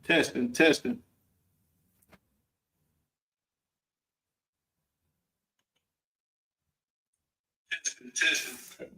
Testing, testing. Testing, testing.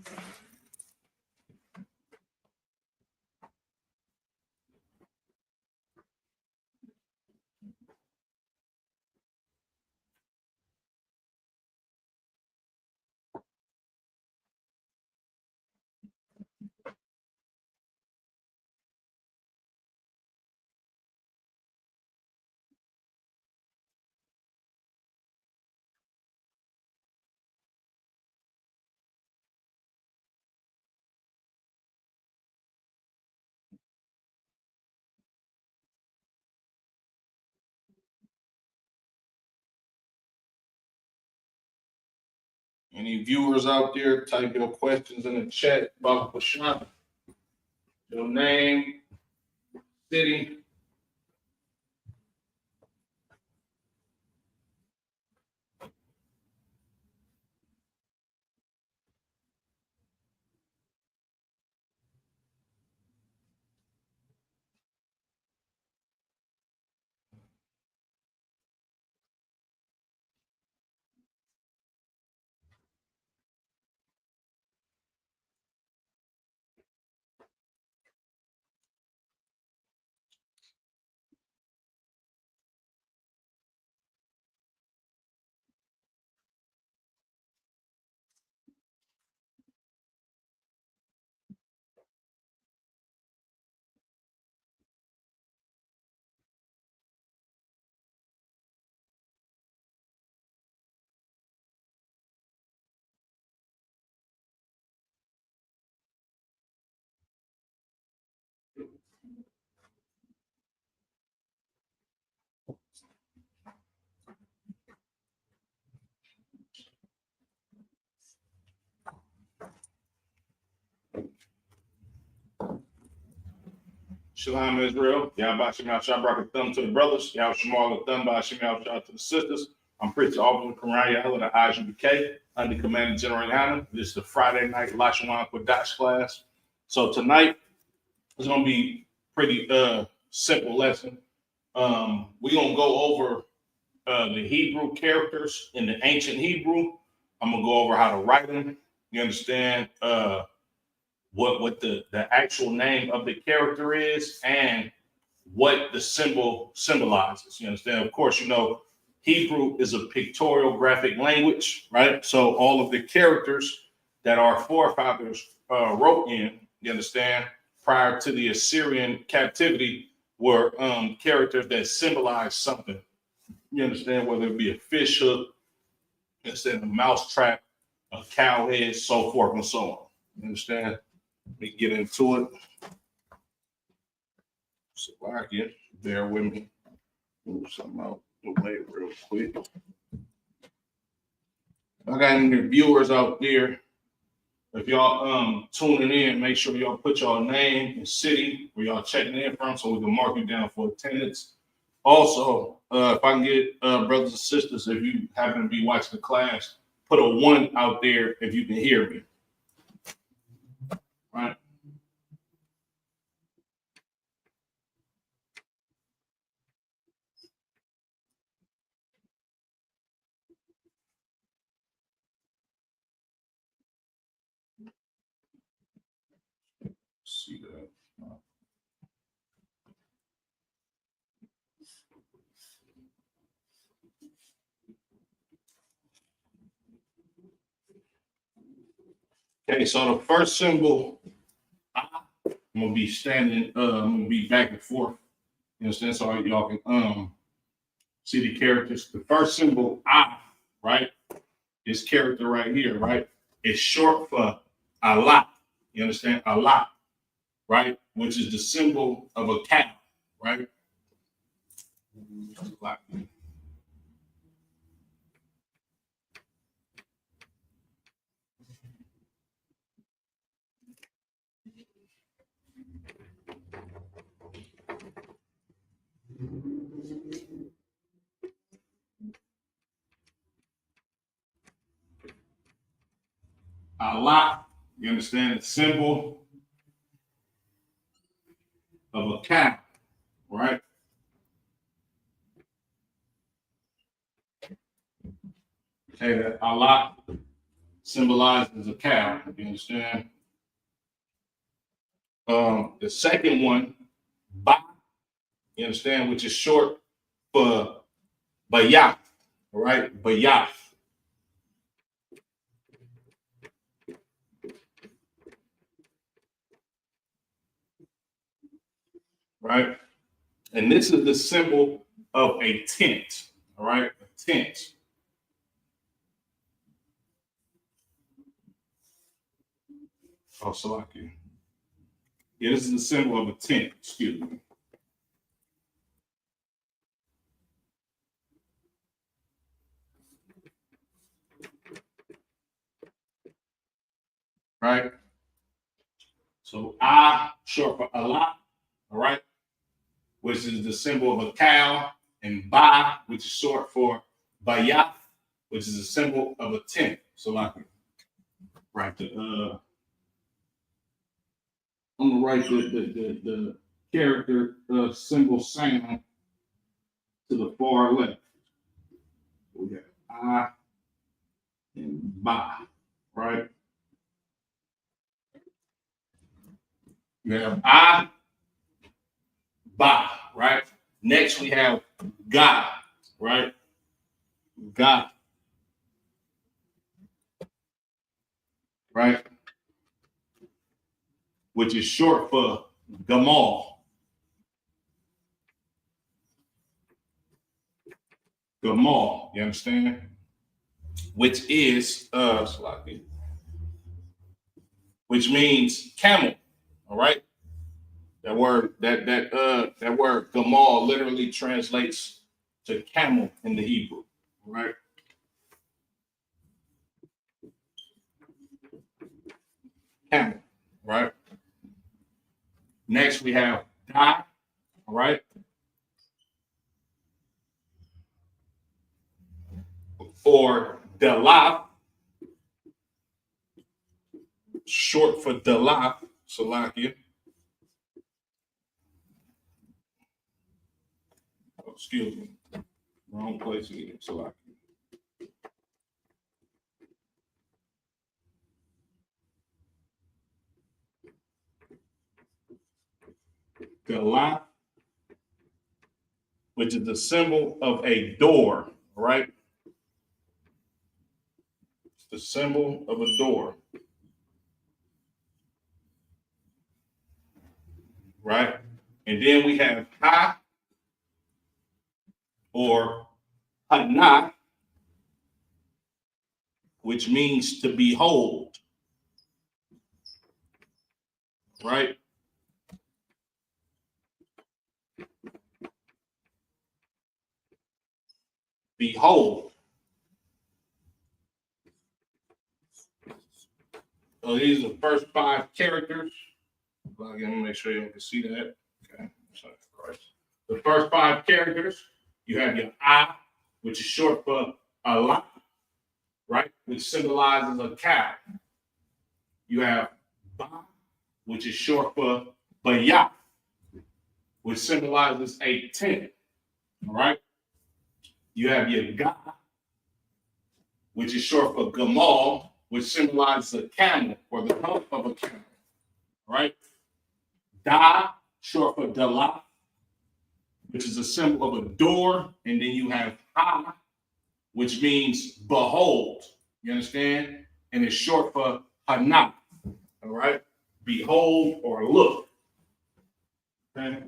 Okay, Any viewers out there, type your questions in the chat about Lashawan. Your name, city. Shalom Israel. Y'all about Shem out, shout a thumb to the brothers. Y'all Shemal a thumb by Shem out, shout to the sisters. I'm Prince Alvin Karaya of the IGBK under Commander General Hannah. This is the Friday night Lashawan Qadash class. So tonight is gonna be pretty simple lesson. We're gonna go over the Hebrew characters in the ancient Hebrew. I'm gonna go over how to write them. You understand? What the actual name of the character is and what the symbol symbolizes. You understand? Of course, you know, Hebrew is a pictorial graphic language, right? So all of the characters that our forefathers wrote in, you understand, prior to the Assyrian captivity were characters that symbolize something. You understand? Whether it be a fish hook, instead of a mouse trap, a cow head, so forth and so on. You understand? Let me get into it. So I can bear with me. Move something out the way real quick. I got any viewers out there. If y'all tuning in, make sure y'all put y'all name and city where y'all checking in from so we can mark you down for attendance. Also, if I can get brothers and sisters, if you happen to be watching the class, put a 1 out there if you can hear me. Right? See that. Okay, so the first symbol, I'm gonna be standing, I'm gonna be back and forth. You understand? So y'all can see the characters. The first symbol, I, right? This character right here, right? It's short for Allah. You understand? Allah, right? Which is the symbol of a cow, right? lot. You understand? The symbol of a cow, right? Okay, that a lot symbolizes a cow. You understand? The second one, ba, you understand, which is short for bayat, all right? Bayat, right? And this is the symbol of a tent, all right? A tent. Oh, Salaki. Yeah, this is the symbol of a tent, excuse me. Right? So I, short for Allah, all right, which is the symbol of a cow, and Ba, which is short for Bayat, which is a symbol of a tent. So I can write I'm gonna write the character symbol sound to the far left. We got I and Ba, right? We have I, Ba, right? Next we have God, right? God, right? Which is short for Gamal. Gamal, you understand? Which is which means camel. All right. That word Gamal literally translates to camel in the Hebrew. All right. Camel. Right. Next we have Da. All right. Or Dalaf, short for Dalaf, Salakia. Oh, excuse me. Wrong place again, Salakia. Dalaf, which is the symbol of a door, right? It's the symbol of a door, right? And then we have Ha or Hana, which means to behold, right? Behold. So these are the first five characters. Let me make sure you can see that. Okay. The first five characters, you have your I, which is short for Allah, right? Which symbolizes a cow. You have Ba, which is short for Bayat, which symbolizes a tent. All right. You have your Ga, which is short for Gamal, which symbolizes a camel or the hump of a camel. All right. Da, short for Dala, which is a symbol of a door. And then you have Ha, which means behold. You understand? And it's short for Hana. All right. Behold or look. Okay.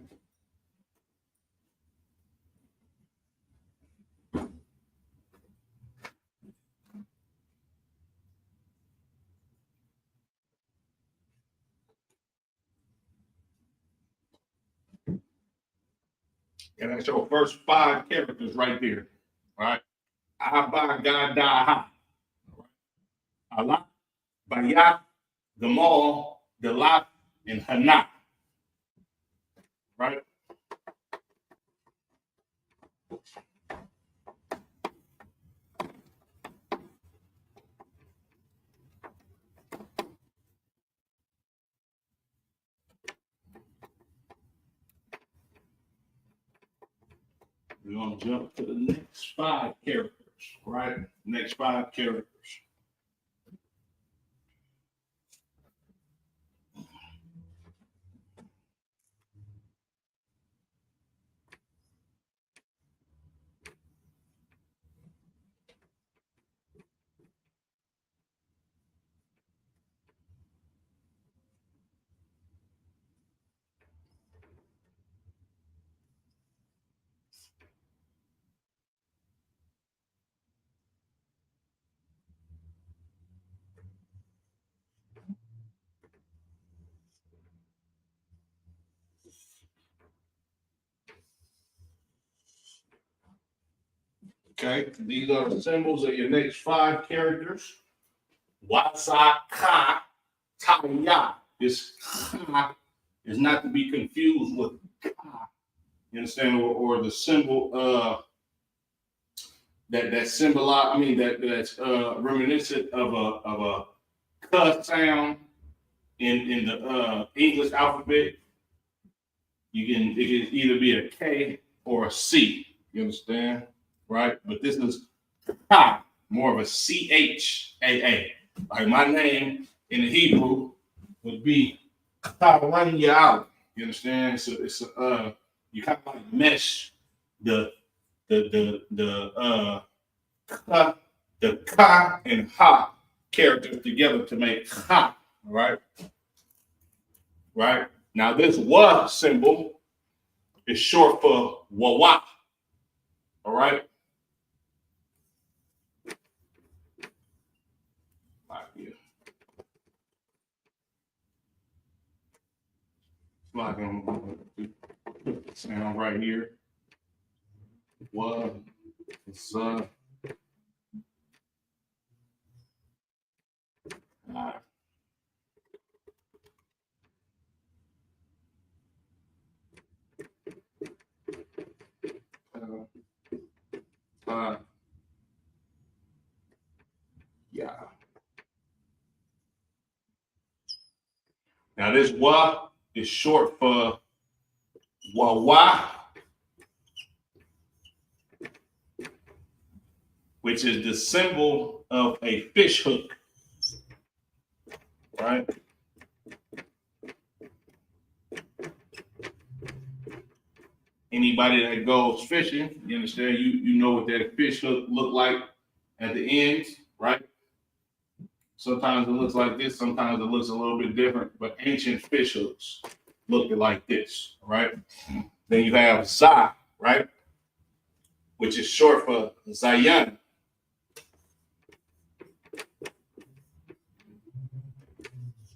And that's your first five characters right there. All right. Abba, God, Da, Ha. Allah, Bayat, Gamal, Dalat, and Hana. Right? We're gonna jump to the next 5 characters, right? Next 5 characters. Okay, these are the symbols of your next 5 characters. Wasaka Taya. This ka is not to be confused with ka. You understand? Or the symbol that symbolize, I mean that's reminiscent of a ka sound in the English alphabet. It can either be a K or a C. You understand? Right? But this is ha, more of a CHAA. Like my name in the Hebrew would be Karanyal. You understand? So it's you kind of like mesh the ka, the ka and ha characters together to make ha. All right. Right. Now this wa symbol is short for wawa. All right. Like sound right here. Wa, sa, yeah. Now this wa is short for wawa, which is the symbol of a fish hook. Right? Anybody that goes fishing, you understand, you know what that fish hook look like at the ends, right? Sometimes it looks like this, sometimes it looks a little bit different, but ancient fish hooks look like this, right? Then you have Za, right? Which is short for Zayan.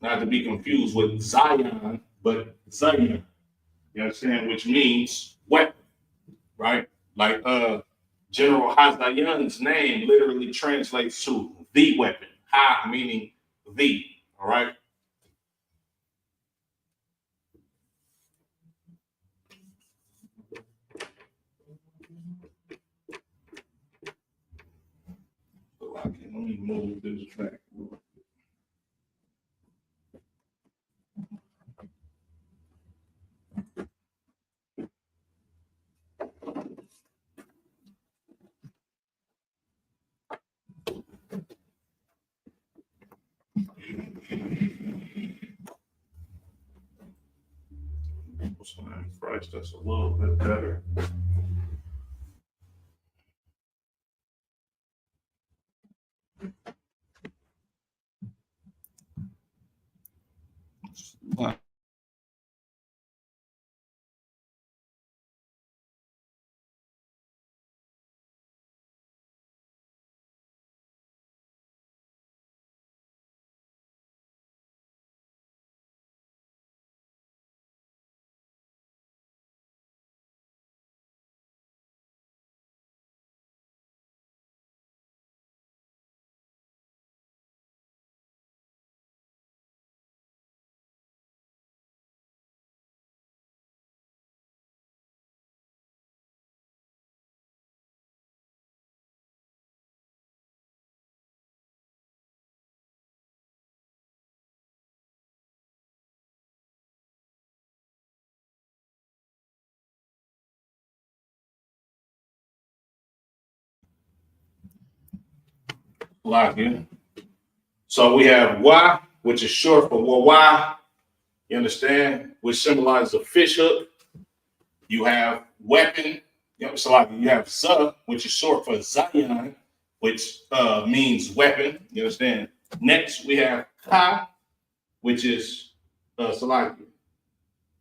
Not to be confused with Zion, but Zayan. You understand? Which means weapon, right? Like General Hazayan's name literally translates to the weapon. Ha meaning the, all right? So let me move this back. Christ, that's a little bit better. Lock in. So we have Y, which is short for Y. You understand? Which symbolizes a fish hook. You have weapon. So like you have Z, which is short for Zion, which means weapon. You understand? Next we have Ka, which is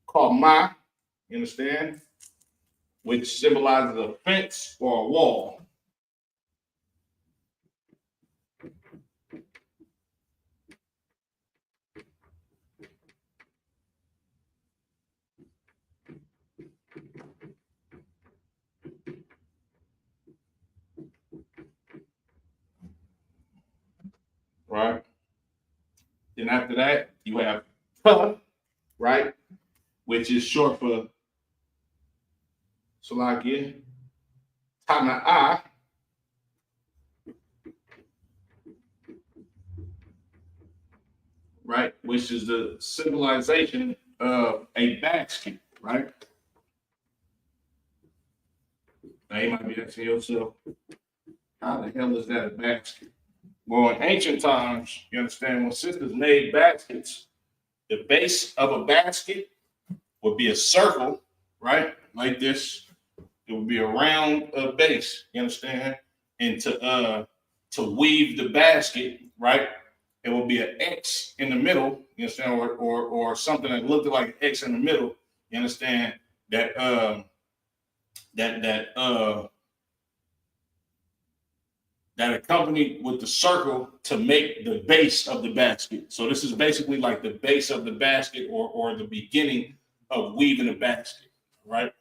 called Ma. You understand? Which symbolizes a fence or a wall. Right? Then after that, you have Ka, right? Which is short for Salakia, Tana'a, right? Which is the symbolization of a basket, right? Now you might be asking yourself, how the hell is that a basket? Well, in ancient times, you understand, when sisters made baskets, the base of a basket would be a circle, right? Like this. It would be a round base, you understand? And to weave the basket, right? It would be an X in the middle, you understand, or something that looked like an X in the middle, you understand, that that accompanied with the circle to make the base of the basket. So this is basically like the base of the basket or the beginning of weaving a basket, right?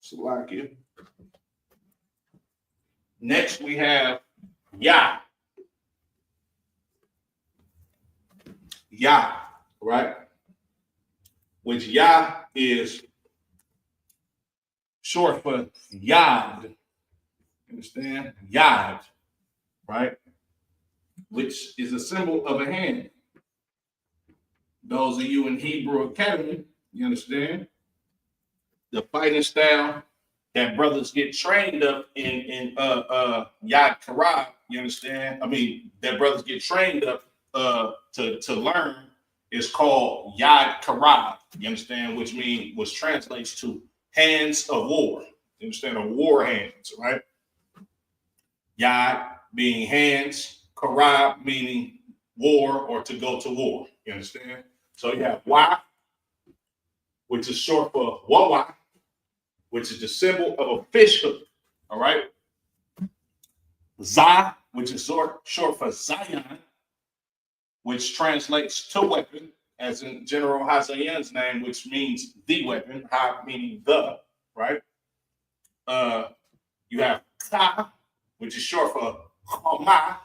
So like it. Next we have Yah. Yah, right? Which Yah is short for Yad. Understand? Yad, right? Which is a symbol of a hand. Those of you in Hebrew Academy, you understand? The fighting style that brothers get trained up in Yad Karab, you understand? I mean, that brothers get trained up to learn is called Yad Karab, you understand? Which translates to hands of war. You understand? Or war hands, right? Yad being hands, Karab meaning war or to go to war. You understand? So you have Y, which is short for Wawa, which is the symbol of a fish hook. All right. Za, which is short for Zion, which translates to weapon, as in General Hazayan's name, which means the weapon, Ha meaning the, right? You have Ka, which is short for Chama,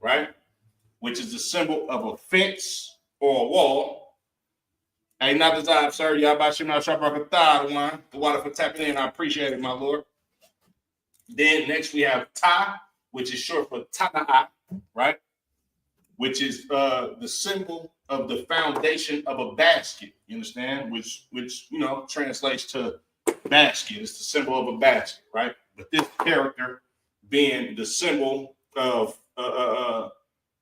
right? Which is the symbol of a fence or a wall. Hey, not the time, sir. Yabashim Shabrakatah, the water for tapping in. I appreciate it, my Lord. Then next we have Ta, which is short for Tana'a, right? Which is the symbol of the foundation of a basket. You understand? Which translates to basket. It's the symbol of a basket, right? But this character being the symbol of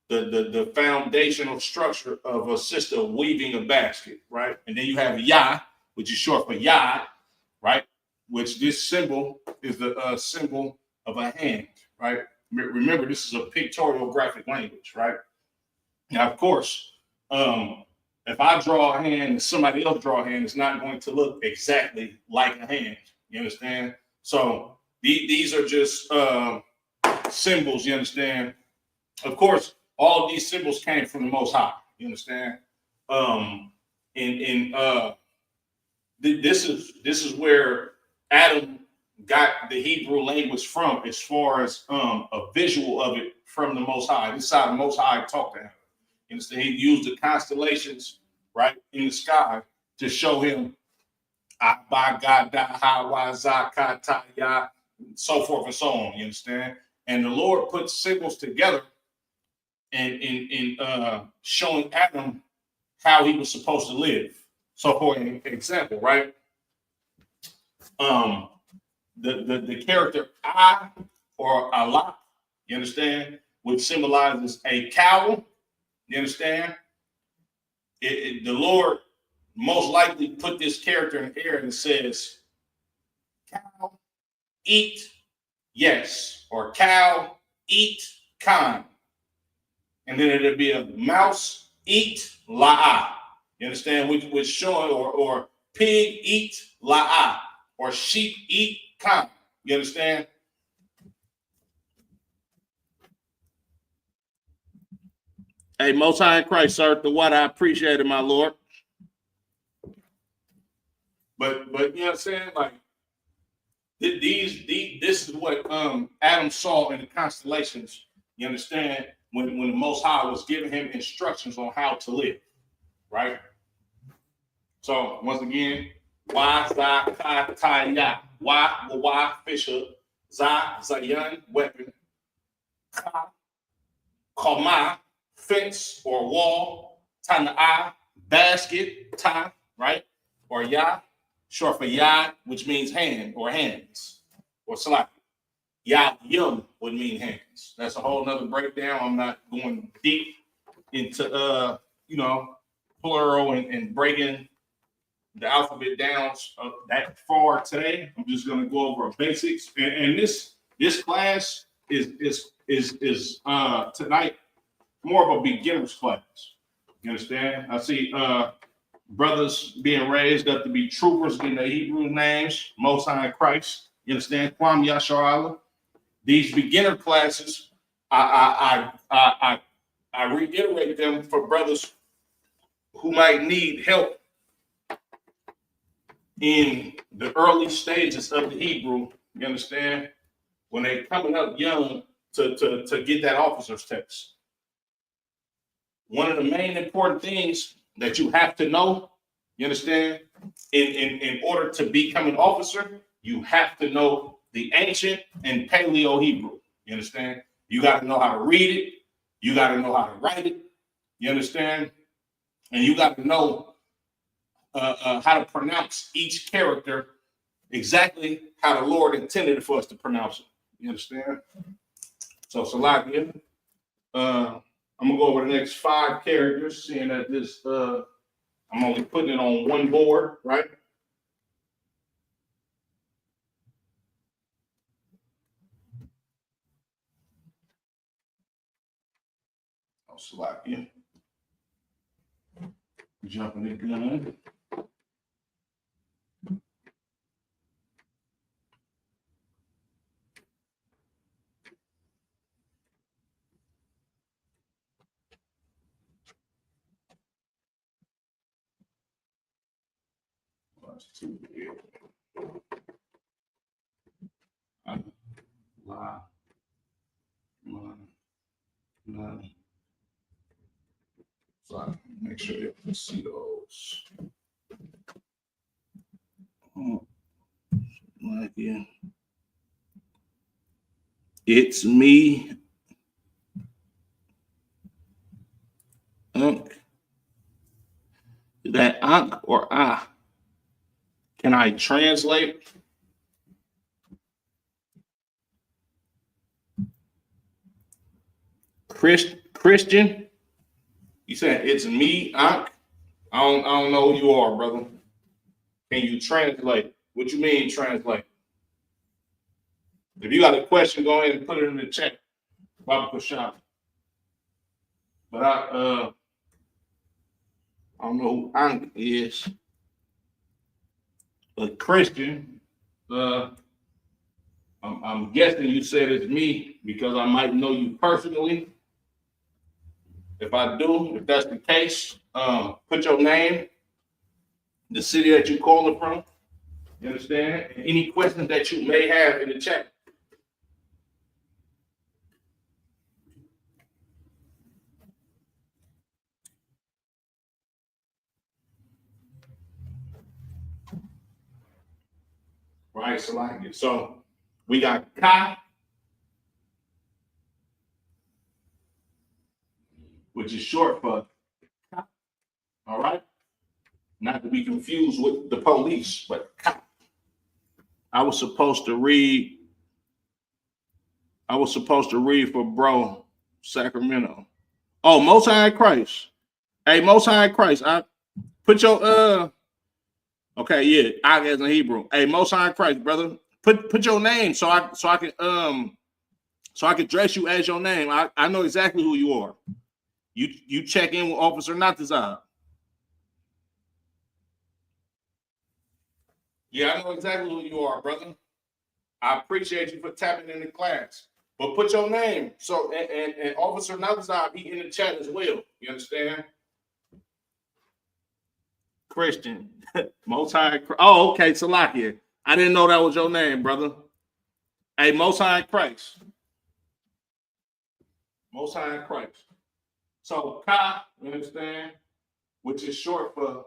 the foundational structure of a sister weaving a basket, right? And then you have Yah, which is short for Yad, right? Which this symbol is the symbol of a hand, right? Remember, this is a pictorial graphic language, right? Now, of course, if I draw a hand and somebody else draw a hand, it's not going to look exactly like a hand. You understand? So these are just symbols. You understand? Of course, all of these symbols came from the Most High. You understand? This is where Adam got the Hebrew language from, as far as a visual of it from the Most High. This is how the Most High talked to him. You understand? He used the constellations, right, in the sky to show him so forth and so on. You understand? And the Lord put symbols together and in showing Adam how he was supposed to live. So, for an example, right? The character I or Allah, you understand, which symbolizes a cow, you understand? The Lord most likely put this character in the air and says, cow, eat, yes, or cow, eat, kind. And then it'll be a mouse, eat, la'a. You understand? Which showing, or pig, eat, la'a, or sheep, eat, kind. You understand? Hey, Most High in Christ, sir, the what I appreciate it, my Lord. But you know what I'm saying? Like this is what Adam saw in the constellations. You understand? When the Most High was giving him instructions on how to live, right? So once again, why za ka ta ya, why fish hook, za zayan weapon, ka kama fence or wall, tana'a basket, ta, right? Or ya, short for yad, which means hand or hands, or salaki. Yad yum would mean hands. That's a whole nother breakdown. I'm not going deep into plural and breaking the alphabet down that far today. I'm just going to go over basics. And this class is tonight more of a beginner's class. You understand? I see brothers being raised up to be troopers in their Hebrew names, Most High in Christ. You understand? Kwam Yashar. These beginner classes, I reiterate them for brothers who might need help in the early stages of the Hebrew. You understand? When they're coming up young to get that officer's test. One of the main important things that you have to know, you understand, in order to become an officer, you have to know the ancient and Paleo Hebrew. You understand? You got to know how to read it. You got to know how to write it. You understand? And you got to know how to pronounce each character exactly how the Lord intended for us to pronounce it. You understand? So, Salakia, I'm going to go over the next 5 characters, seeing that this, I'm only putting it on one board, right? Oh, Salakia. Jumping the gun. That's 2 here. So I make sure you can see those. Again. It's me, Unc. Is that Unc or Ah? Can I translate? Christian? You said it's me, Unc? I don't know who you are, brother. Can you translate? What you mean translate? If you got a question, go ahead and put it in the chat. Baba Kushab. But I don't know who Ankh is. But Christian, I'm guessing you said it's me because I might know you personally. If I do, if that's the case, put your name, the city that you're calling from. You understand? And any questions that you may have in the chat. Right, so we got Ka, which is short for Ka. All right? Not to be confused with the police, but Ka. I was supposed to read I was supposed to read for bro Sacramento. Oh, Most High Christ. Hey, Most High Christ. I put your okay, yeah, I as in Hebrew. Hey, Most High Christ, brother. Put your name so I can address you as your name. I know exactly who you are. You check in with Officer Natazab. Yeah, I know exactly who you are, brother. I appreciate you for tapping in the class. But put your name. So and Officer Natazab, he in the chat as well. You understand? Christian. Most High. Oh, okay, Salakia. I didn't know that was your name, brother. Hey, Most High Christ. Most High Christ. So Ka, you understand? Which is short for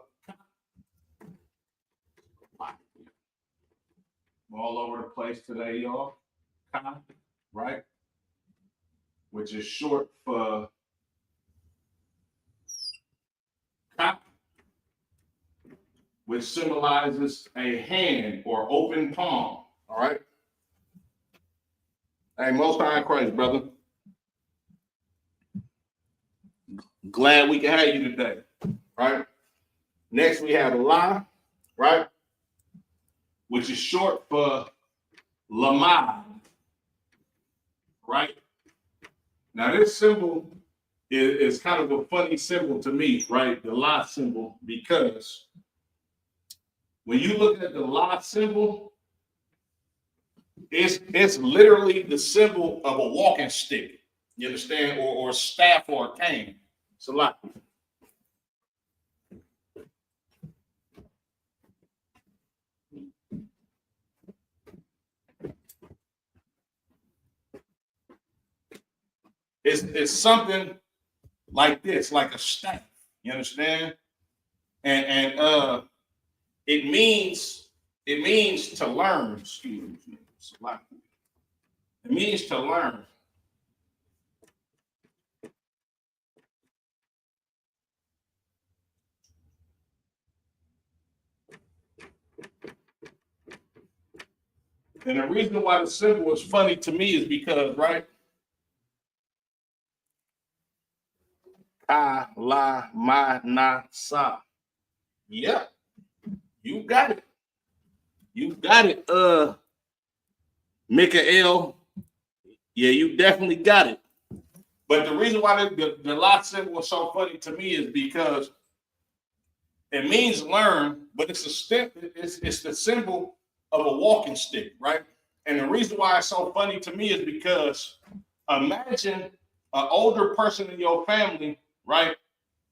I'm all over the place today, y'all. Ka, right? Which is short for Ka, which symbolizes a hand or open palm. All right. Hey, Most High Christ, brother. Glad we can have you today. Right. Next, we have La, right? Which is short for Lamad. Right. Now, this symbol is kind of a funny symbol to me, right? The La symbol, because when you look at the La symbol, it's literally the symbol of a walking stick. You understand? Or a staff or a cane. It's a lot. It's something like this, like a staff. You understand? And it means to learn. Excuse me. It's a lot. It means to learn. And the reason why the symbol is funny to me is because, right? Ka, la, ma, na, sa. Yeah, you got it. You got it, Mikael. Yeah, you definitely got it. But the reason why the la symbol is so funny to me is because it means learn, but it's it's the symbol of a walking stick, right? And the reason why it's so funny to me is because imagine an older person in your family, right?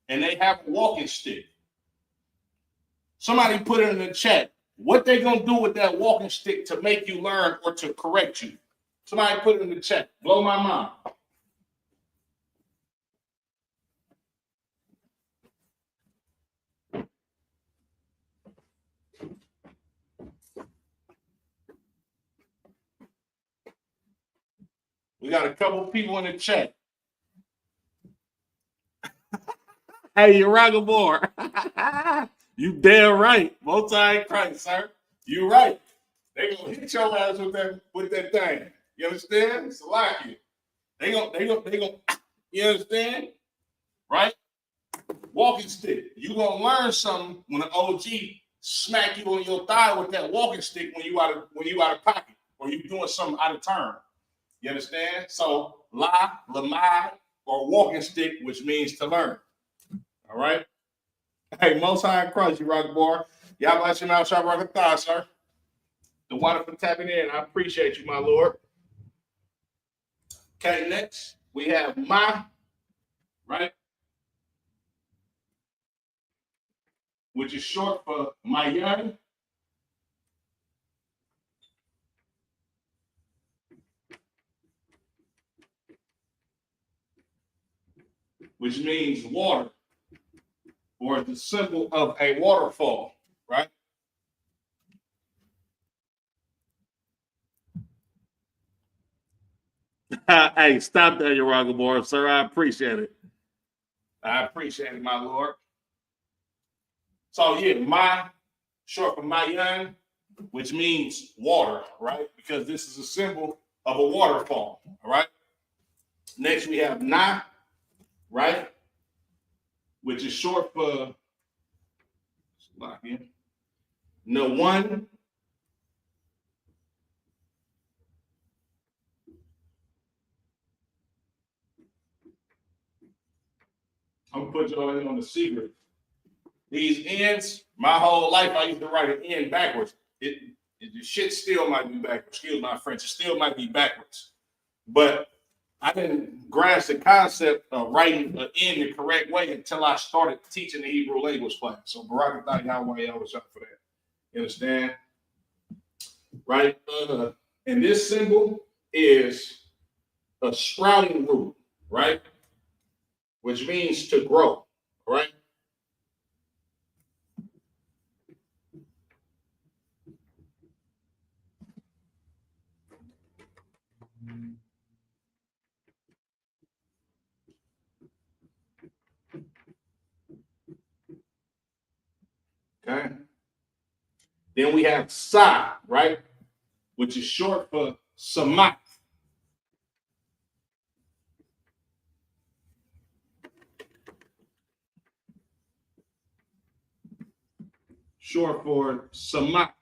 And they have a walking stick. Somebody put it in the chat. What they gonna do with that walking stick to make you learn or to correct you? Somebody put it in the chat. Blow my mind. We got a couple people in the chat. Hey, you're Ragabor. You damn right. Multi-Christ, sir. You right. They gonna hit your ass with that thing. You understand? It's like you. They gonna. You understand? Right? Walking stick. You gonna learn something when an OG smack you on your thigh with that walking stick when you out of pocket or you doing something out of turn. You understand? So lamai, or walking stick, which means to learn. All right. Hey, Most High Christ, you rock boy. Y'all bless you now, shop rock a thigh, sir. The water for tapping in. I appreciate you, my Lord. Okay, next we have my, right? Which is short for Mayan. Which means water, or the symbol of a waterfall, right? Hey, stop that, Yaragabor, sir. I appreciate it. I appreciate it, my Lord. So, yeah, short for Mayan, which means water, right? Because this is a symbol of a waterfall. All right. Next, we have Na, right, which is short for lock in. No one. I'm gonna put y'all in on the secret. These ends, my whole life, I used to write an end backwards. The shit still might be backwards. Excuse my French. It still might be backwards. But I didn't grasp the concept of writing an end the correct way until I started teaching the Hebrew language class. So Barakatah Yahweh, I was up for that. You understand? Right? And this symbol is a sprouting root, right? Which means to grow, right? Okay. Then we have Sa, right? Which is short for Samak. Short for Samak,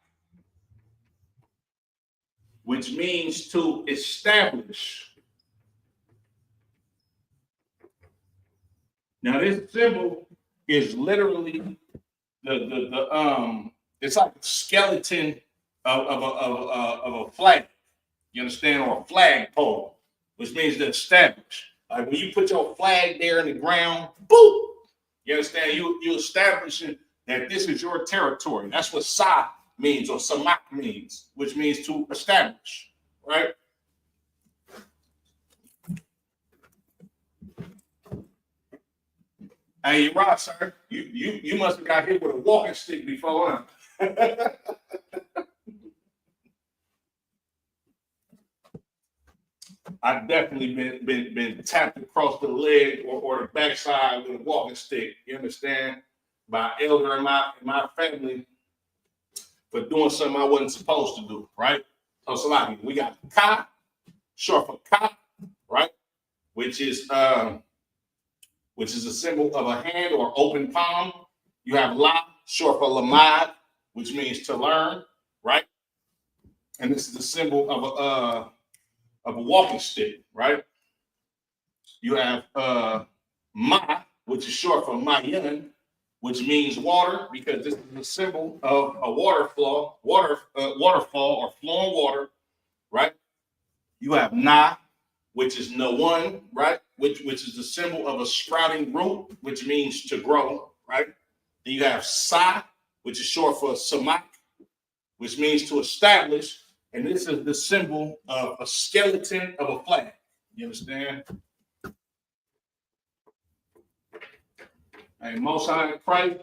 which means to establish. Now, this symbol is literally it's like a skeleton of a flag. You understand, or a flagpole, which means to establish. Like when you put your flag there in the ground, boom. You understand? You establishing that this is your territory. That's what Sa means, or Samak means, which means to establish, right? Hey, you're right, sir. You must have got hit with a walking stick before, huh? I've definitely been tapped across the leg or the backside with a walking stick. You understand? By elder in my family for doing something I wasn't supposed to do, right? So Salaki, we got Ka, short for Ka, right? Which is a symbol of a hand or open palm. You have La, short for Lamad, which means to learn, right? And this is the symbol of a walking stick, right? You have Ma, which is short for Mayan, which means water, because this is a symbol of a waterfall or flowing water, right? You have Na, which is no one, right? Which is the symbol of a sprouting root, which means to grow, right? Then you have Sa, which is short for Samak, which means to establish. And this is the symbol of a skeleton of a flag. You understand? Hey, Most High in Christ,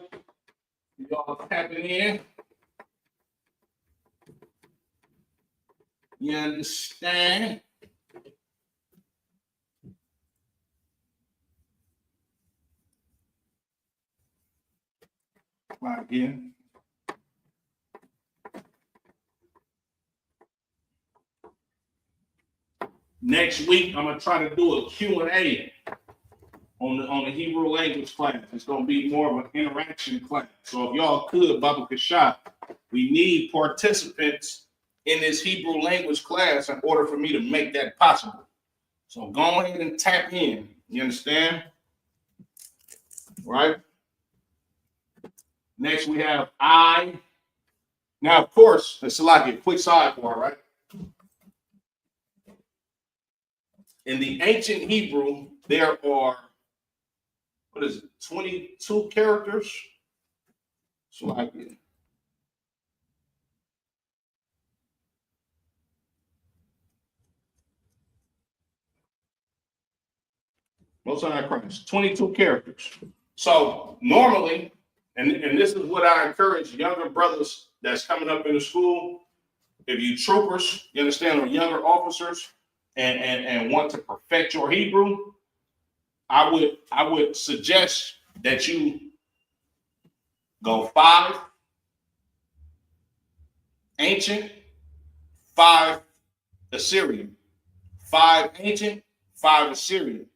y'all tapping in. You understand? Again. Next week, I'm gonna try to do a Q&A on the Hebrew language class. It's gonna be more of an interaction class. So if y'all could, Baba Kashaf, we need participants in this Hebrew language class in order for me to make that possible. So go ahead and tap in. You understand? Right? Next, we have I. Now, of course, it's like a quick sidebar, right? In the ancient Hebrew, there are, 22 characters? So like it. Most High Christ, 22 characters. So normally, and this is what I encourage younger brothers that's coming up in the school, if you troopers, you understand, or younger officers, and want to perfect your Hebrew, I would suggest that you go 5 ancient, 5 Assyrian. 5 ancient, 5 Assyrian,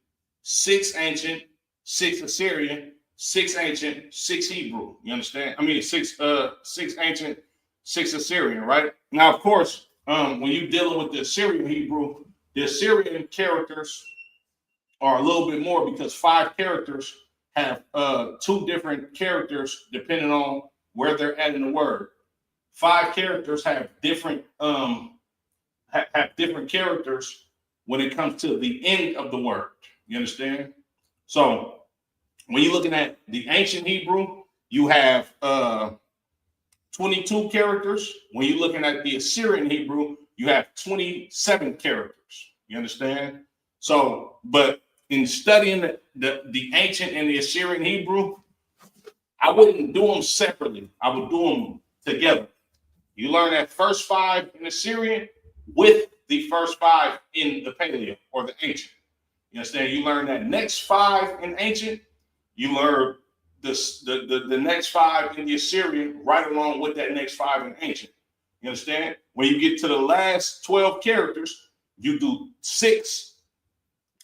6 ancient, 6 Assyrian, 6 ancient, 6 Hebrew. You understand? I mean, 6 ancient, 6 Assyrian, right? Now, of course, when you're dealing with the Assyrian Hebrew, the Assyrian characters are a little bit more because 5 characters have 2 different characters depending on where they're at in the word. 5 characters have different different characters when it comes to the end of the word. You understand? So when you're looking at the ancient Hebrew, you have 22 characters. When you're looking at the Assyrian Hebrew, you have 27 characters. You understand? So, but in studying the ancient and the Assyrian Hebrew, I wouldn't do them separately. I would do them together. You learn that first 5 in Assyrian with the first 5 in the Paleo or the ancient. You understand? You learn that next 5 in ancient, you learn the next 5 in the Assyrian right along with that next 5 in ancient. You understand? When you get to the last 12 characters, you do 6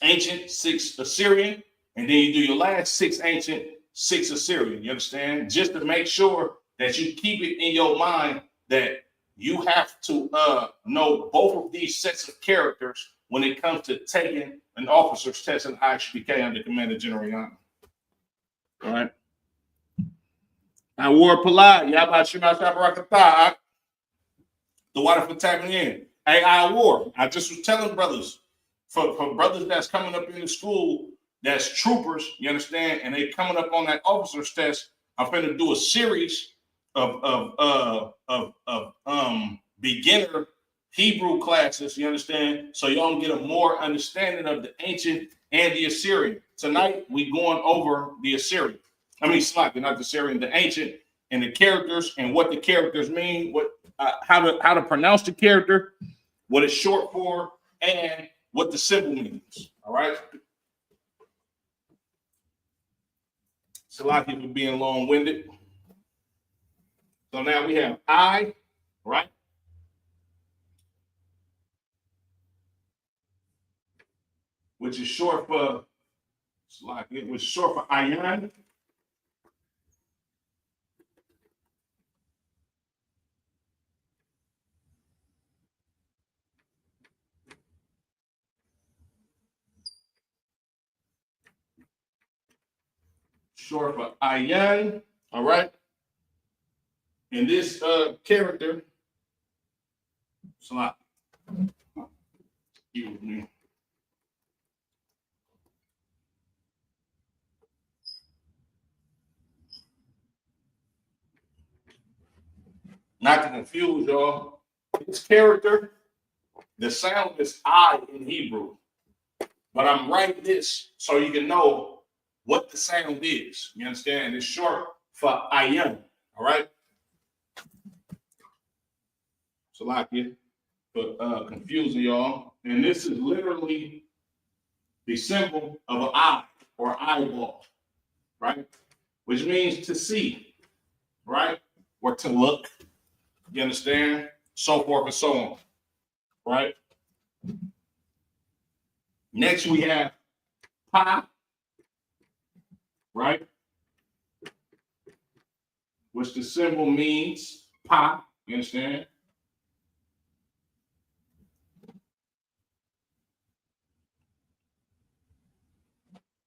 ancient, 6 Assyrian, and then you do your last 6 ancient, 6 Assyrian. You understand? Just to make sure that you keep it in your mind that you have to know both of these sets of characters when it comes to taking an officer's test in IHBK under Commander General Yana. All right. I wore polite. The water for tapping in. Hey, I wore. I just was telling brothers, for brothers that's coming up in the school, that's troopers, you understand, and they coming up on that officer's test. I'm going to do a series of beginner Hebrew classes, you understand, so y'all get a more understanding of the ancient and the Assyrian. Tonight we going over the Assyrian. I mean, slightly, not the Assyrian, the ancient, and the characters and what the characters mean, what how to pronounce the character, what it's short for, and what the symbol means. All right. Salaki for being long-winded. So now we have I, right? Which is short for Salaki, which is short for Ayan. Short for Ayan, all right? And this character, Salaki, excuse me. Not to confuse y'all, this character, the sound is I in Hebrew, but I'm writing this so you can know what the sound is. You understand? It's short for Ayan, all right? Salakia for confusing y'all. And this is literally the symbol of an eye or eyeball, right? Which means to see, right? Or to look. You understand? So forth and so on, right? Next we have Pa, right? Which the symbol means Pa. You understand?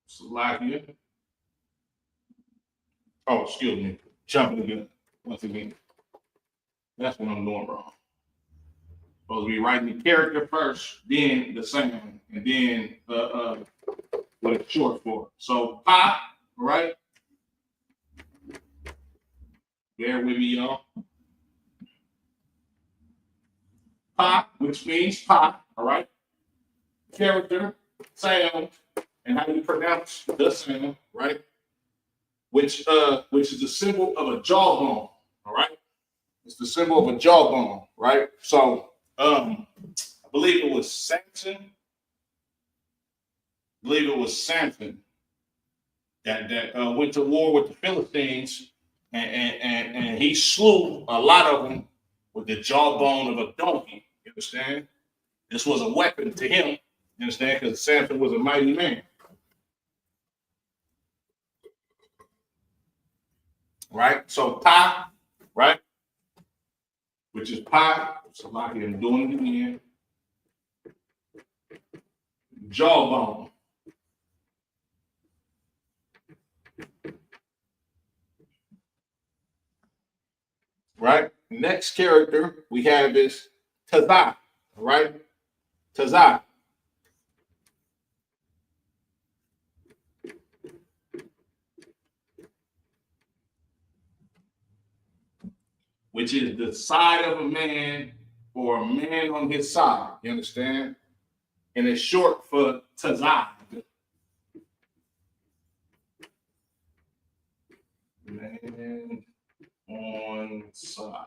Salakia. Oh, excuse me. Jumping again. Once again. That's what I'm doing wrong. Supposed to be writing the character first, then the sound, and then what it's short for. So Pa, right? Bear with me, y'all. Pa, which means Pa, all right? Character, sound, and how you pronounce the sound, right? Which is the symbol of a jawbone, all right? It's the symbol of a jawbone, right? So I believe it was Samson. That went to war with the Philistines, and he slew a lot of them with the jawbone of a donkey. You understand? This was a weapon to him You understand? Because Samson was a mighty man. Right? So thigh, right? Which is pi. So like I'm doing it again. Jawbone. Right? Next character we have is Tazah. Right? Tazah. Which is the side of a man or a man on his side. You understand? And it's short for Tazah. Man on side.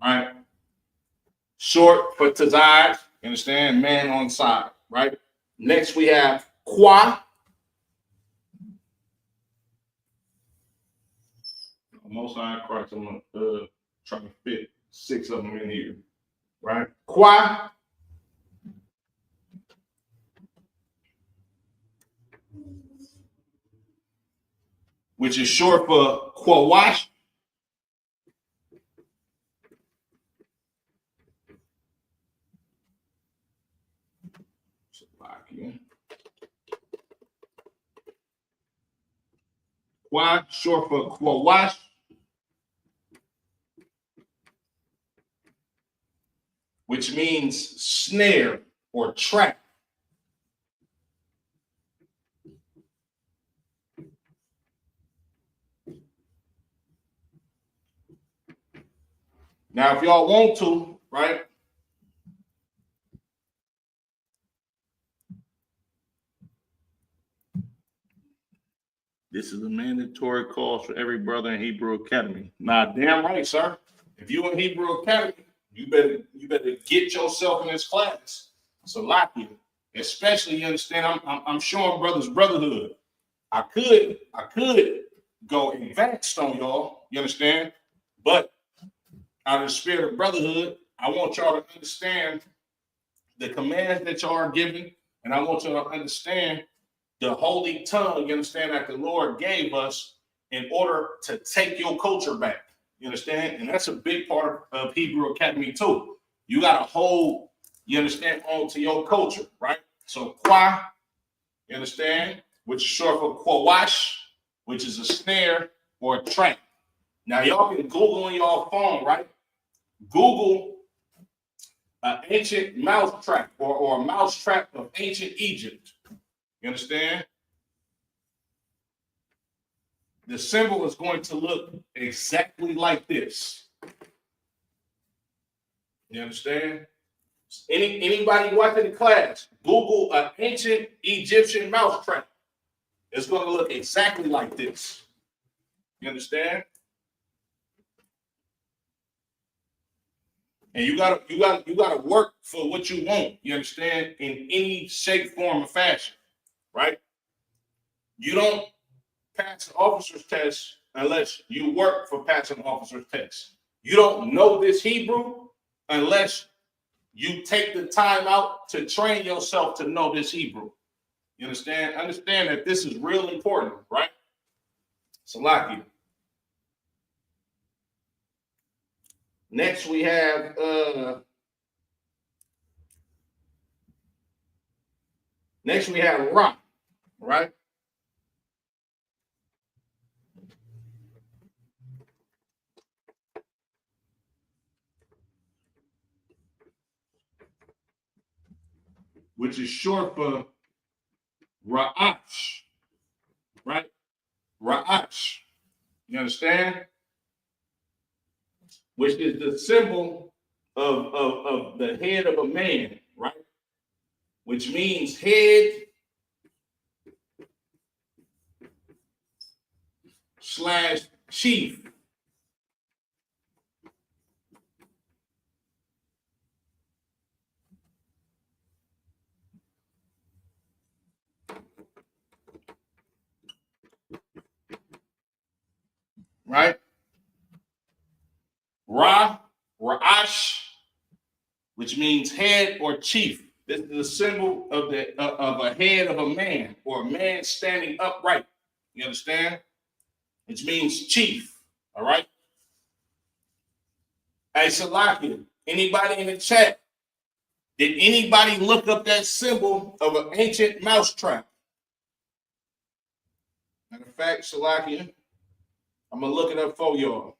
Right? Short for Tazad. You understand? Man on side. Right? Next we have Qua. Most side cards, I'm gonna try to fit 6 of them in here. Right? Qua. Which is short for Quawash. Qua, short for Quawash. Which means snare or trap. Now, if y'all want to, right? This is a mandatory course for every brother in Hebrew Academy. Nah, damn right, sir. If you in Hebrew Academy, you better get yourself in this class. So lock you. Especially, you understand, I'm showing brothers brotherhood. I could go advanced on y'all, you understand? But out of the spirit of brotherhood, I want y'all to understand the commands that y'all are giving, and I want y'all to understand the holy tongue, you understand, that the Lord gave us in order to take your culture back. You understand? And that's a big part of Hebrew Academy too. You got to hold, you understand, on to your culture, right? So Qua, you understand, which is short for Quawash, which is a snare or a trap. Now y'all can Google on your phone, right? Google an ancient mouse trap or a mouse trap of ancient Egypt. You understand? The symbol is going to look exactly like this. You understand? Anybody watching the class, Google an ancient Egyptian mouse trap. It's going to look exactly like this. You understand? And you gotta work for what you want. You understand? In any shape, form, or fashion, right? You don't pass an officer's test unless you work for passing an officer's test. You don't know this Hebrew unless you take the time out to train yourself to know this Hebrew. You understand? Understand that this is real important, right? Salaki. Next we have Ra, right? Which is short for Ra'ash, right? Ra'ash. You understand? Which is the symbol of the head of a man, right? Which means head / chief. Right? Ra'ash, which means head or chief. This is a symbol of a head of a man or a man standing upright. You understand? Which means chief. All right. Hey, Salakia, anybody in the chat? Did anybody look up that symbol of an ancient mousetrap? Matter of fact, Salakia, I'm gonna look it up for y'all.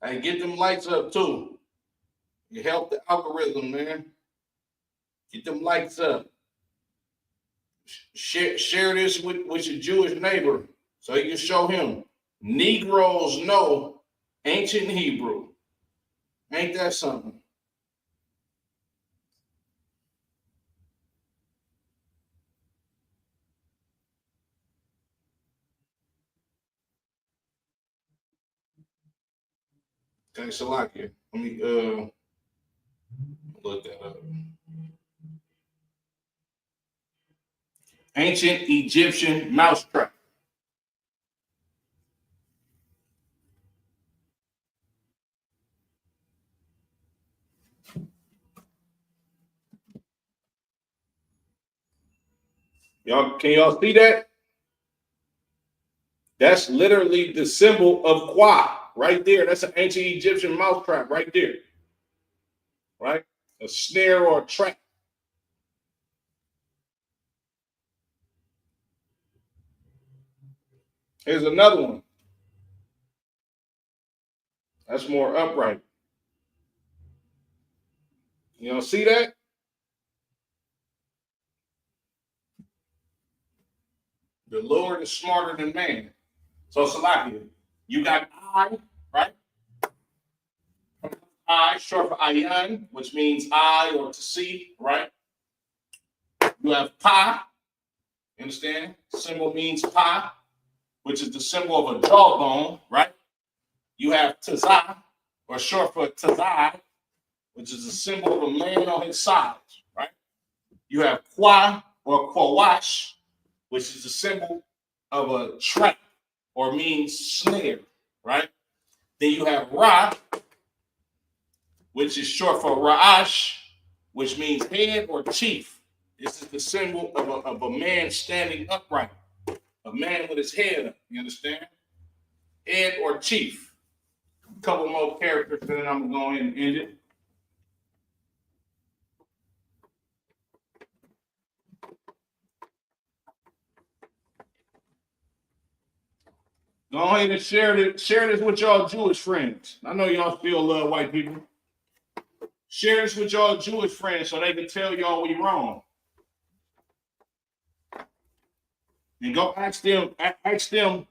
Hey, get them lights up too. You help the algorithm, man. Get them lights up. Share this with your Jewish neighbor so you can show him. Negroes know ancient Hebrew. Ain't that something? Okay, Salakia. Let me look that up. Ancient Egyptian mousetrap. Can y'all see that? That's literally the symbol of Kwa right there. That's an ancient Egyptian mousetrap right there. Right? A snare or a trap. Here's another one. That's more upright. You don't see that? The Lord is smarter than man. So Salakia, you got I, right? I, short for ayan, which means eye or to see, right? You have pa, you understand? Symbol means pa, which is the symbol of a jawbone, right? You have tazah, or short for tazai, which is a symbol of a man on his side, right? You have kwa or kwawash, which is a symbol of a trap or means snare, right? Then you have ra, which is short for ra'ash, which means head or chief. This is the symbol of a man standing upright, a man with his head up. You understand? Head or chief. A couple more characters, and then I'm going to go ahead and end it. Go ahead and share this with y'all Jewish friends. I know y'all still love white people. Share this with y'all Jewish friends so they can tell y'all we wrong. And go ask them to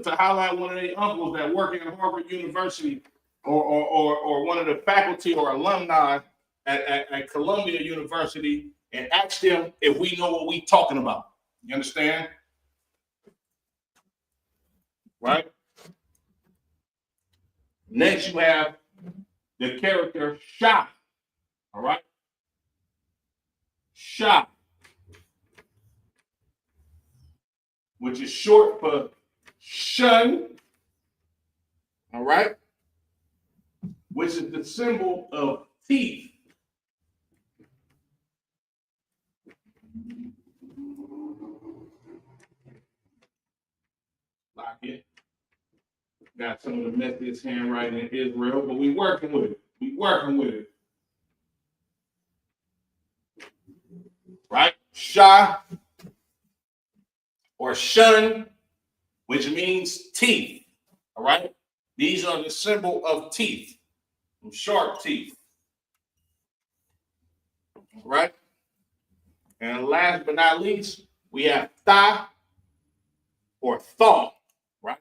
highlight one of their uncles that work at Harvard University or one of the faculty or alumni at Columbia University and ask them if we know what we talking about. You understand? Right? Next, you have the character Shah. All right? Shah, which is short for shun. All right? Which is the symbol of teeth. Lock it. Got some of the messiest handwriting in Israel, but we working with it. We working with it. Right? Shah or shun, which means teeth. All right? These are the symbol of teeth, sharp teeth. All right? And last but not least, we have tha or thaw. Right?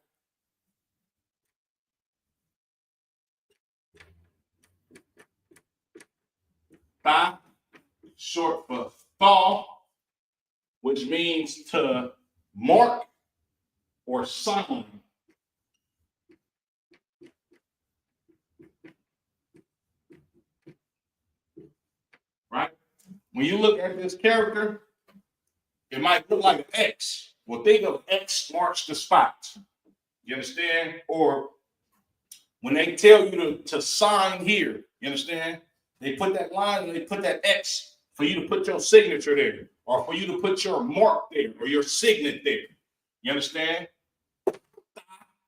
Tha, short for thaw, which means to mark or sign. when you look at this character, it might look like an X. Well, think of X marks the spot. You understand? Or when they tell you to sign here, you understand? They put that line and they put that X for you to put your signature there, or for you to put your mark there, or your signet there. You understand?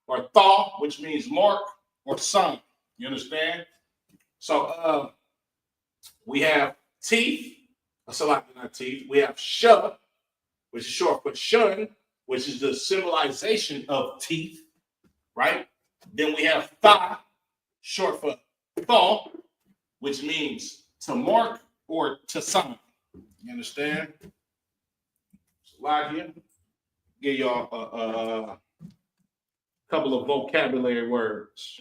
Or thaw, which means mark or sign. You understand? So we have teeth, not teeth. We have shuh, which is short for shun, which is the symbolization of teeth, right? Then we have tha, short for thaw, which means to mark or to sign. You understand? Slide here. Give y'all a couple of vocabulary words.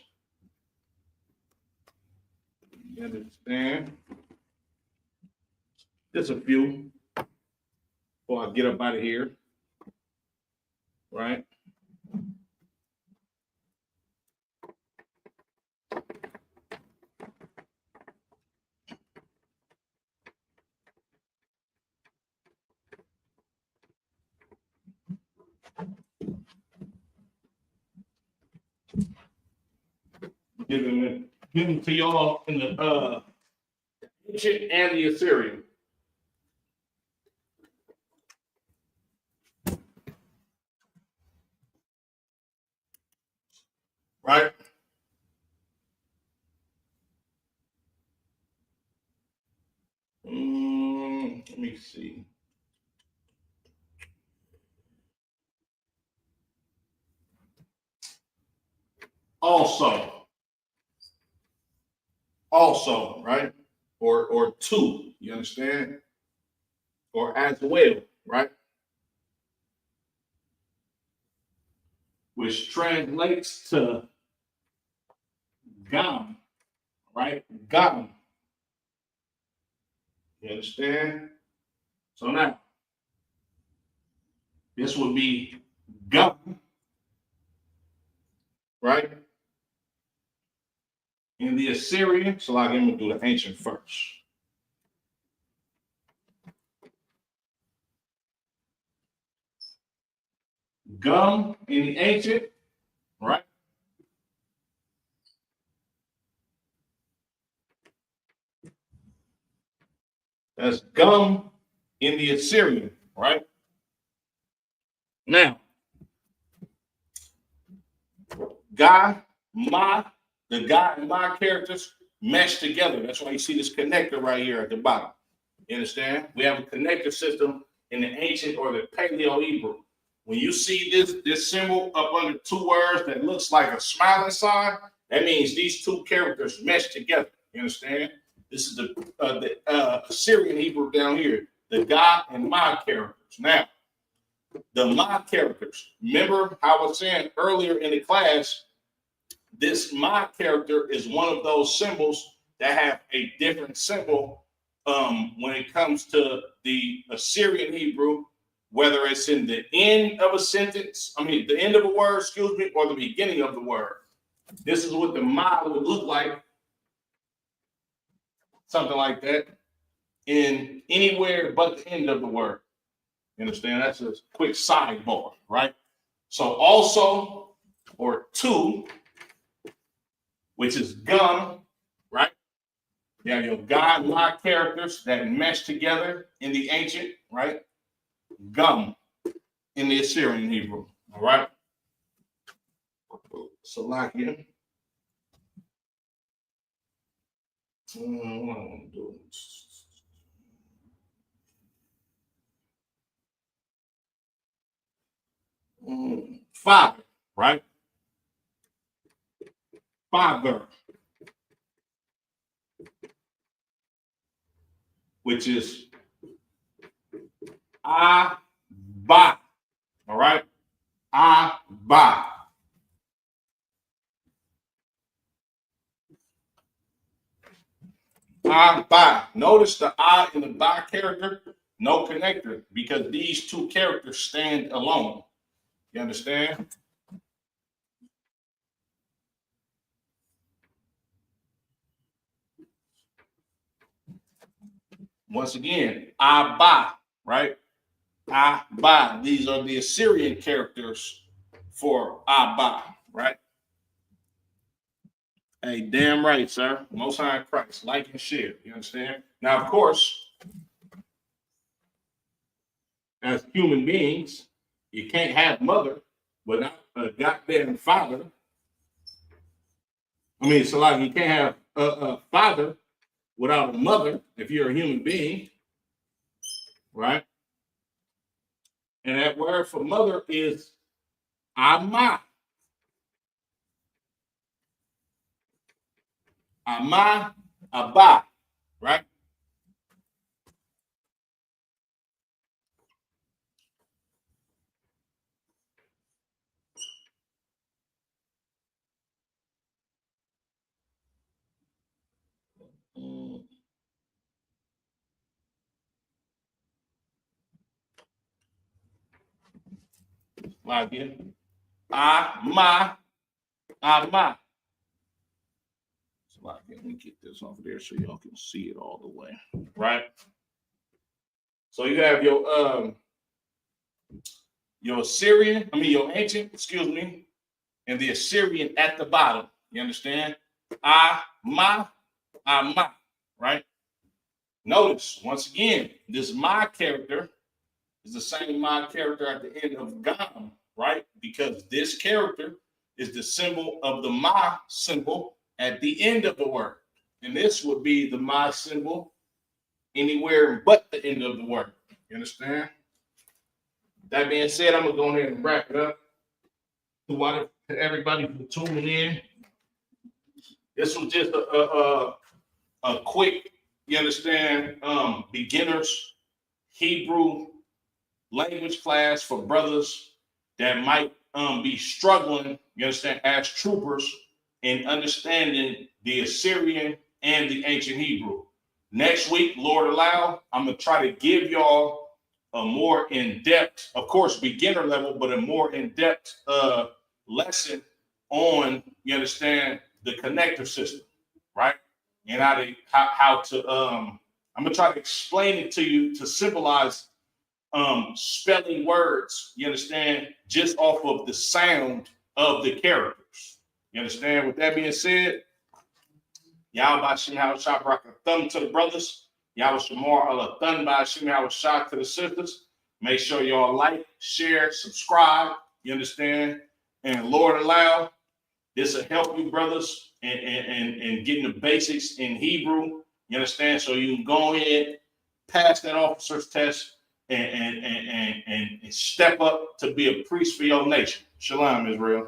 You understand? Just a few before I get up out of here. Right? Giving to y'all in the ancient and the Assyrian. Right? Let me see. Also, right? Or to, you understand? Or as well, right? Which translates to gam, right? Gam. You understand? So now, this would be gum, right? In the Assyrian, so I'm going to do the ancient first. Gum in the ancient, right? That's gum in the Assyrian, right? Now, the guy and my characters mesh together. That's why you see this connector right here at the bottom. You understand? We have a connector system in the ancient or the Paleo Hebrew. When you see this symbol up under two words that looks like a smiling sign, that means these two characters mesh together. You understand? This is the Assyrian Hebrew down here, the God and my characters. Now, the my characters. Remember how I was saying earlier in the class, this my character is one of those symbols that have a different symbol when it comes to the Assyrian Hebrew, whether it's in the end of a sentence, the end of a word, or the beginning of the word. This is what the ma would look like, something like that, in anywhere but the end of the word. You understand? That's a quick sidebar, right? So also, or to, which is gum, right? You have your God like characters that mesh together in the ancient, right? Gum in the Assyrian Hebrew, all right? So like here. What I want to do. Father, right? Father, which is Abba, all right? Abba. Abba. Notice the I in the ba character, no connector, because these two characters stand alone. You understand? once again, Abba, right? Abba. These are the Assyrian characters for Abba, right? Hey, damn right, sir. Most High in Christ. Like and share. You understand? Now, of course, as human beings, you can't have mother without a goddamn father. I mean, so like you can't have a father without a mother if you're a human being, right? And that word for mother is Ama. Ama, Abba, right? Like again. Ama, Ama. So like, let me get this over there so y'all can see it all the way, right? So you have your Assyrian, your ancient, excuse me, and the Assyrian at the bottom. You understand? Ma, right? Notice, once again, this Ma character is the same Ma character at the end of Gam, right? Because this character is the symbol of the Ma symbol at the end of the word. And this would be the Ma symbol anywhere but the end of the word. You understand? That being said, I'm going to go ahead and wrap it up. To everybody for tuning in. This was just a quick, you understand, beginners Hebrew language class for brothers that might be struggling, you understand, as troopers in understanding the Assyrian and the ancient Hebrew. Next week, Lord allow, I'm going to try to give y'all a more in-depth, of course, beginner level, but a more in-depth lesson on, you understand, the connector system, right? And how to I'm gonna try to explain it to you to symbolize spelling words, you understand, just off of the sound of the characters. You understand? With that being said, y'all by Shem Shop rock a thumb to the brothers. Y'all Shamar a thumb by Shem Shop to the sisters. Make sure y'all like, share, subscribe. You understand? And Lord allow, this will help you, brothers, and getting the basics in Hebrew. You understand? So you can go ahead, pass that officer's test, and step up to be a priest for your nation. Shalom, Israel.